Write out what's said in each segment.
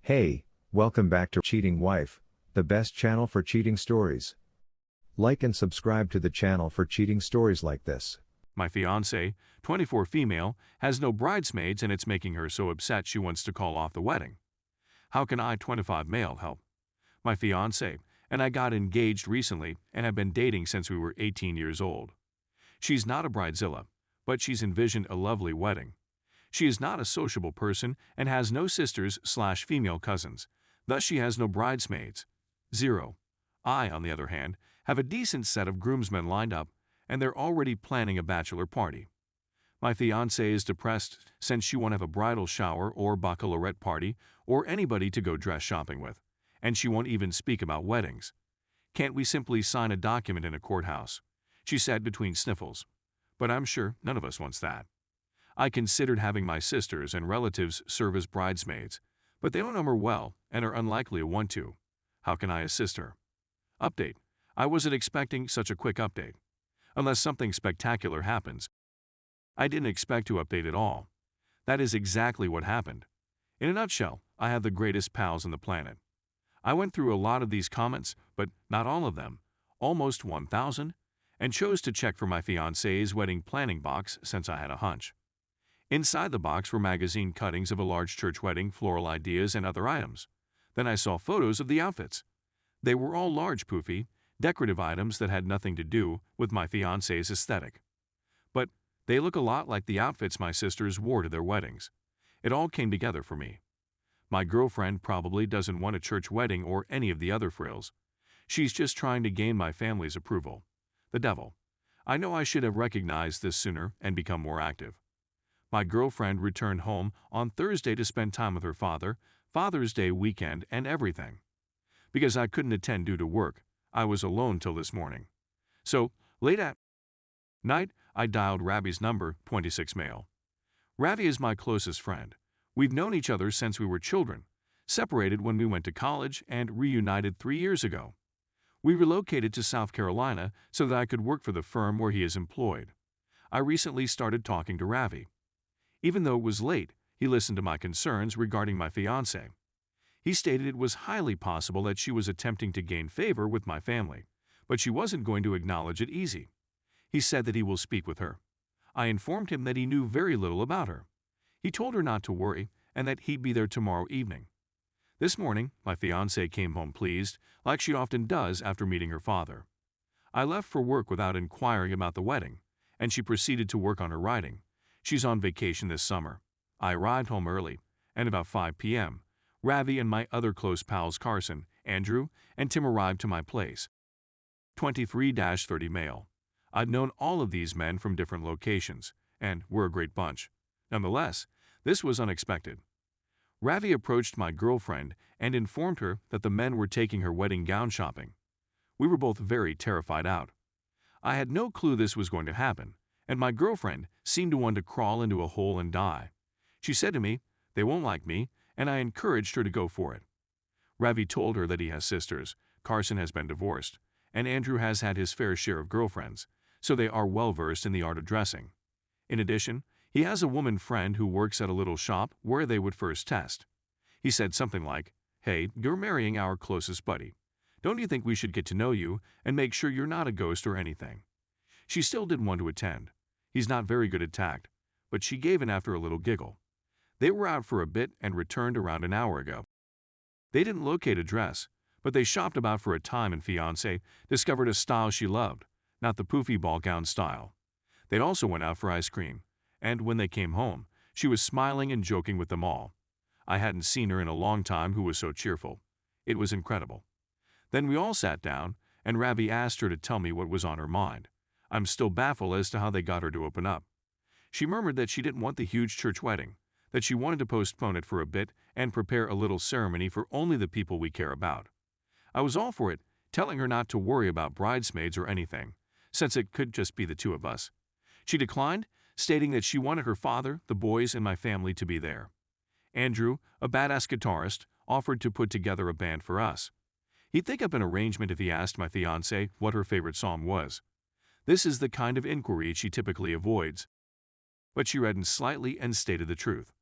Hey, welcome back to Cheating Wife, the best channel for cheating stories. Like and subscribe to the channel for cheating stories like this. My fiancée, 24 female, has no bridesmaids and it's making her so upset she wants to call off the wedding. How can I, 25 male, help? My fiancée and I got engaged recently and have been dating since we were 18 years old. She's not a bridezilla, but she's envisioned a lovely wedding. She is not a sociable person and has no sisters/female cousins, thus she has no bridesmaids. 0. I, on the other hand, have a decent set of groomsmen lined up, and they're already planning a bachelor party. My fiancée is depressed since she won't have a bridal shower or baccalaureate party or anybody to go dress shopping with, and she won't even speak about weddings. Can't we simply sign a document in a courthouse? She said between sniffles. But I'm sure none of us wants that. I considered having my sisters and relatives serve as bridesmaids, but they don't know her well and are unlikely to want to. How can I assist her? Update. I wasn't expecting such a quick update. Unless something spectacular happens. I didn't expect to update at all. That is exactly what happened. In a nutshell, I have the greatest pals on the planet. I went through a lot of these comments, but not all of them, almost 1,000, and chose to check for my fiancée's wedding planning box since I had a hunch. Inside the box were magazine cuttings of a large church wedding, floral ideas, and other items. Then I saw photos of the outfits. They were all large, poofy, decorative items that had nothing to do with my fiancée's aesthetic. But they look a lot like the outfits my sisters wore to their weddings. It all came together for me. My girlfriend probably doesn't want a church wedding or any of the other frills. She's just trying to gain my family's approval. The devil. I know I should have recognized this sooner and become more active. My girlfriend returned home on Thursday to spend time with her father, Father's Day weekend, and everything. Because I couldn't attend due to work, I was alone till this morning. So, late at night, I dialed Ravi's number, 26 male. Ravi is my closest friend. We've known each other since we were children, separated when we went to college and reunited 3 years ago. We relocated to South Carolina so that I could work for the firm where he is employed. I recently started talking to Ravi. Even though it was late, he listened to my concerns regarding my fiancée. He stated it was highly possible that she was attempting to gain favor with my family, but she wasn't going to acknowledge it easy. He said that he will speak with her. I informed him that he knew very little about her. He told her not to worry and that he'd be there tomorrow evening. This morning, my fiancée came home pleased, like she often does after meeting her father. I left for work without inquiring about the wedding, and she proceeded to work on her writing. She's on vacation this summer. I arrived home early, and about 5 p.m., Ravi and my other close pals Carson, Andrew, and Tim arrived to my place. 23-30 male. I'd known all of these men from different locations, and we're a great bunch. Nonetheless, this was unexpected. Ravi approached my girlfriend and informed her that the men were taking her wedding gown shopping. We were both very terrified out. I had no clue this was going to happen, and my girlfriend seemed to want to crawl into a hole and die. She said to me, "They won't like me," and I encouraged her to go for it. Ravi told her that he has sisters, Carson has been divorced, and Andrew has had his fair share of girlfriends, so they are well versed in the art of dressing. In addition, he has a woman friend who works at a little shop where they would first test. He said something like, "Hey, you're marrying our closest buddy. Don't you think we should get to know you and make sure you're not a ghost or anything?" She still didn't want to attend. He's not very good at tact, but she gave in after a little giggle. They were out for a bit and returned around an hour ago. They didn't locate a dress, but they shopped about for a time and fiancé discovered a style she loved, not the poofy ball gown style. They'd also went out for ice cream, and when they came home, she was smiling and joking with them all. I hadn't seen her in a long time who was so cheerful. It was incredible. Then we all sat down, and Ravi asked her to tell me what was on her mind. I'm still baffled as to how they got her to open up. She murmured that she didn't want the huge church wedding, that she wanted to postpone it for a bit and prepare a little ceremony for only the people we care about. I was all for it, telling her not to worry about bridesmaids or anything, since it could just be the two of us. She declined, stating that she wanted her father, the boys, and my family to be there. Andrew, a badass guitarist, offered to put together a band for us. He'd think up an arrangement if he asked my fiancée what her favorite song was. This is the kind of inquiry she typically avoids. But she reddened slightly and stated the truth.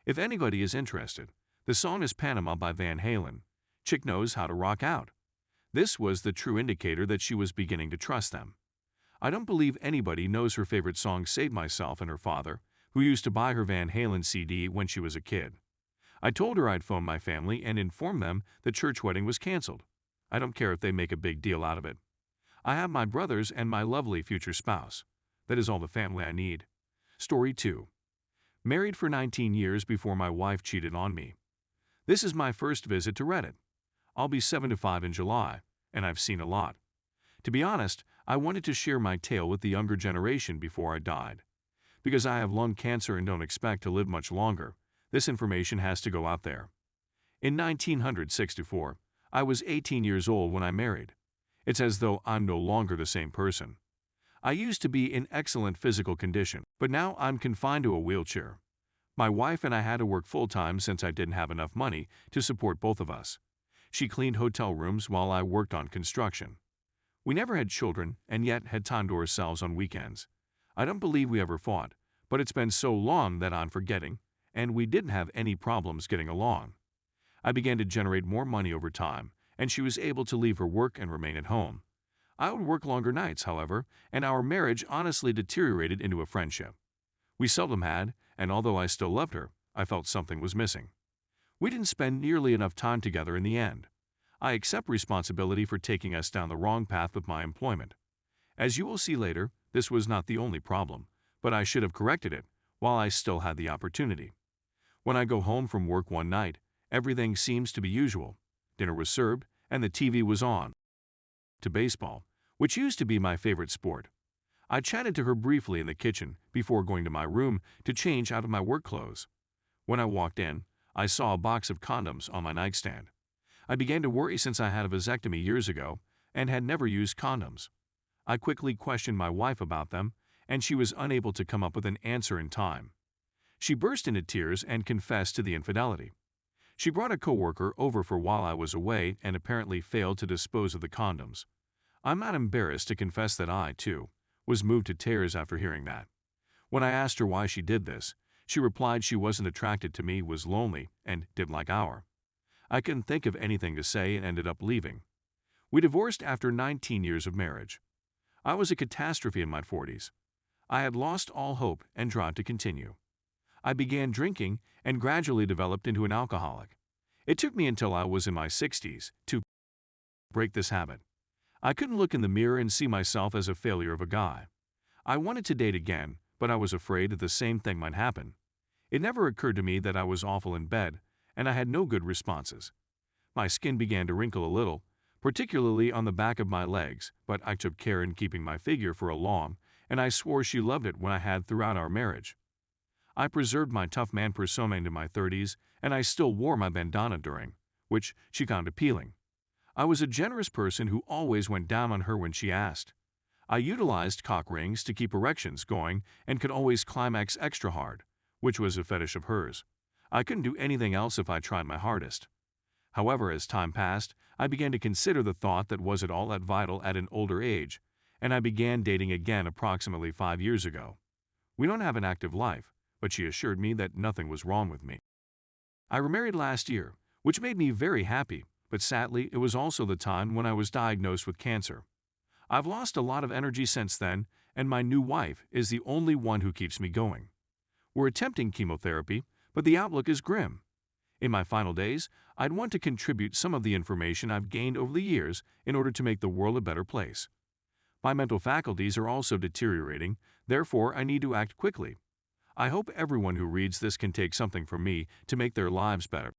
If anybody is interested, The song is Panama by Van Halen. Chick knows how to rock out. This was the true indicator that she was beginning to trust them. I don't believe anybody knows her favorite song Save Myself and her father, who used to buy her Van Halen CD when she was a kid. I told her I'd phone my family and inform them the church wedding was canceled. I don't care if they make a big deal out of it. I have my brothers and my lovely future spouse. That is all the family I need. Story 2. Married for 19 years before my wife cheated on me. This is my first visit to Reddit. I'll be 75 in July, and I've seen a lot. To be honest, I wanted to share my tale with the younger generation before I died. Because I have lung cancer and don't expect to live much longer, this information has to go out there. In 1964, I was 18 years old when I married. It's as though I'm no longer the same person. I used to be in excellent physical condition, but now I'm confined to a wheelchair. My wife and I had to work full-time since I didn't have enough money to support both of us. She cleaned hotel rooms while I worked on construction. We never had children and yet had time to ourselves on weekends. I don't believe we ever fought, but it's been so long that I'm forgetting, and we didn't have any problems getting along. I began to generate more money over time, and she was able to leave her work and remain at home. I would work longer nights, however, and our marriage honestly deteriorated into a friendship. We seldom had, and although I still loved her, I felt something was missing. We didn't spend nearly enough time together in the end. I accept responsibility for taking us down the wrong path with my employment. As you will see later, this was not the only problem, but I should have corrected it while I still had the opportunity. When I go home from work one night, everything seems to be usual. Dinner was served, and the TV was on. To baseball, which used to be my favorite sport. I chatted to her briefly in the kitchen before going to my room to change out of my work clothes. When I walked in, I saw a box of condoms on my nightstand. I began to worry since I had a vasectomy years ago and had never used condoms. I quickly questioned my wife about them, and she was unable to come up with an answer in time. She burst into tears and confessed to the infidelity. She brought a coworker over for while I was away and apparently failed to dispose of the condoms. I'm not embarrassed to confess that I, too, was moved to tears after hearing that. When I asked her why she did this, she replied she wasn't attracted to me, was lonely, and didn't like our. I couldn't think of anything to say and ended up leaving. We divorced after 19 years of marriage. I was a catastrophe in my 40s. I had lost all hope and tried to continue. I began drinking and gradually developed into an alcoholic. It took me until I was in my 60s to break this habit. I couldn't look in the mirror and see myself as a failure of a guy. I wanted to date again, but I was afraid that the same thing might happen. It never occurred to me that I was awful in bed, and I had no good responses. My skin began to wrinkle a little, particularly on the back of my legs, but I took care in keeping my figure for a long, and I swore she loved it when I had throughout our marriage. I preserved my tough man persona into my 30s, and I still wore my bandana during, which she found appealing. I was a generous person who always went down on her when she asked. I utilized cock rings to keep erections going and could always climax extra hard, which was a fetish of hers. I couldn't do anything else if I tried my hardest. However, as time passed, I began to consider the thought that was it all that vital at an older age, and I began dating again approximately 5 years ago. We don't have an active life, but she assured me that nothing was wrong with me. I remarried last year, which made me very happy, but sadly it was also the time when I was diagnosed with cancer. I've lost a lot of energy since then, and my new wife is the only one who keeps me going. We're attempting chemotherapy, but the outlook is grim. In my final days, I'd want to contribute some of the information I've gained over the years in order to make the world a better place. My mental faculties are also deteriorating, therefore I need to act quickly. I hope everyone who reads this can take something from me to make their lives better.